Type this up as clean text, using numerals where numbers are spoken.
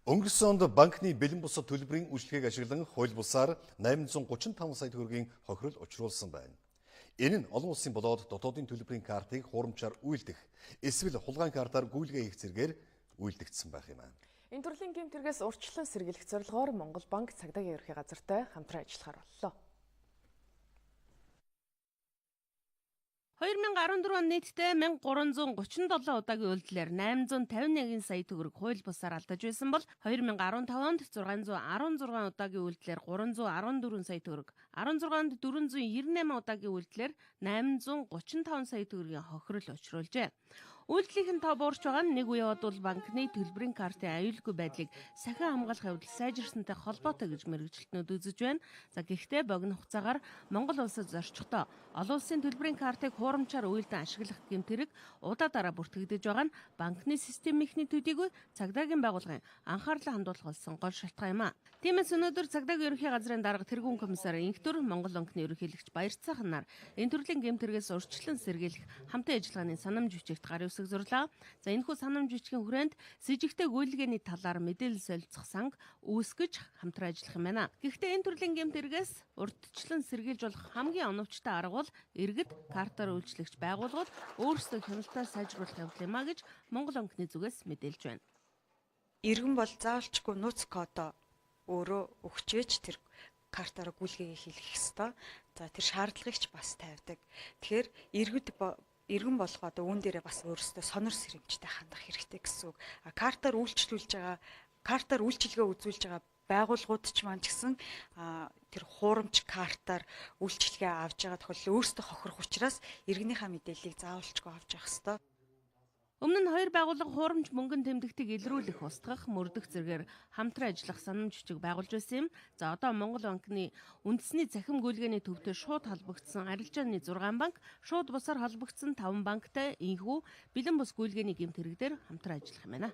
Өнгөрсөн онд банкны бэлэн бусад төлбөрийн үйлчлэгийг ашиглан хууль бусаар 835 сая төгрөгийн хохирол учруулсан байна. Энэ нь олон улсын болоод дотоодын төлбөрийн картыг хуурамчаар үйлдэх, эсвэл хулгайн картаар гүйлгээ хийх зэргээр үйлдэгдсэн байх юм. Энэ төрлийн гэмтэргээс урьдчилан сэргийлэх зорилгоор Монгол банк цагдаагийн ерхий газартай хамтран ажиллахаар боллоо. 2014 он нийтдээ 1337 удаагийн үйлдэлээр 851 сая төгрөг хууль бусаар алдаж байсан бол 2015 онд 616 удаагийн үйлдэлээр 314 сая төгрөг, 16 онд 498 удаагийн үйлдэлээр 835 сая төгрөгийн хохирол учруулжээ. Үйлдлийн тоо буурч байгаа нь нэг үе бодвол банкны төлбөрийн картын аюулгүй байдлыг сахин хамгаалах явдал сайжирсантай холбоотой гэж мэргэжилтнүүд үзэж байна. За гэхдээ богино хугацаагаар Монгол улсад зорчихдоо олон улсын төлбөрийн картыг хуурамчаар үйлдэн ашиглах гэмтэрэг удаа дараа бүртгэгдэж байгаа нь банкны системийнхний төдийгүй цагдаагийн байгууллагын анхаарлаа хандуулах болсон гол шалтгаан юм а. Тиймээс өнөөдөр цагдаагийн ерөнхий газрын дарга тэргүүн комиссар Инхтүр Монгол банкны ерөнхийлөгч Баярцаахан нар энэ төрлийн гэмтэргээс урьдчилан сэргийлэх хамтын ажиллагааны санамж бичигт гар үсэг зурлаа. За энэхүү санамж бичгийн хүрээнд с ижигтэй гүйлгээний талаар мэдээлэл солилцох санг үүсгэж хамтран ажиллах юм байна. Гэхдээ энэ төрлийн гэмтэргээс урьдчилан сэргийлж болох хамгийн оновчтой арга бол иргэд картаар үйлчлэгч байгууллагууд өөрсдөө хяналтаа сайжруулах явдал юм а гэж Монгол банкны зүгээс мэдээлж байна. Иргэн бол заавалчгүй нууц кодоо өөрөө өгчөөч тэр картаараа гүйлгээ хийх ёстой. За тэр шаардлагыг ч бас тавьдаг. Тэгэхээр иргэн болгоо одоо үүн дээрээ бас өөрөөсөө сонор сэрэмжтэй хандах хэрэгтэй гэсэн үг. Картаар үйлчилгээ үзүүлж байгаа байгууллагууд ч маань ч гэсэн тэр хуурамч картаар үйлчилгээ авж байгаа тохиолдол өөрсдөө хохирох учраас иргэнийхээ мэдээллийг заавалчгүй авч явах ёстой. Өмнө нь хоёр байгууллага хуурамч мөнгөн тэмдэгтийг илрүүлэх, устгах, мөрдөх зэргээр хамтран ажиллах санамж бичиг байгуулж байсан юм. За одоо Монгол банкны үндэсний цахим гүйлгээний төвтэй шууд холбогдсон арилжааны 6 банк, шууд бусаар холбогдсон 5 банктай энэхүү бэлэн бус гүйлгээний гэмтэрэг дээр хамтран ажиллах юм байна.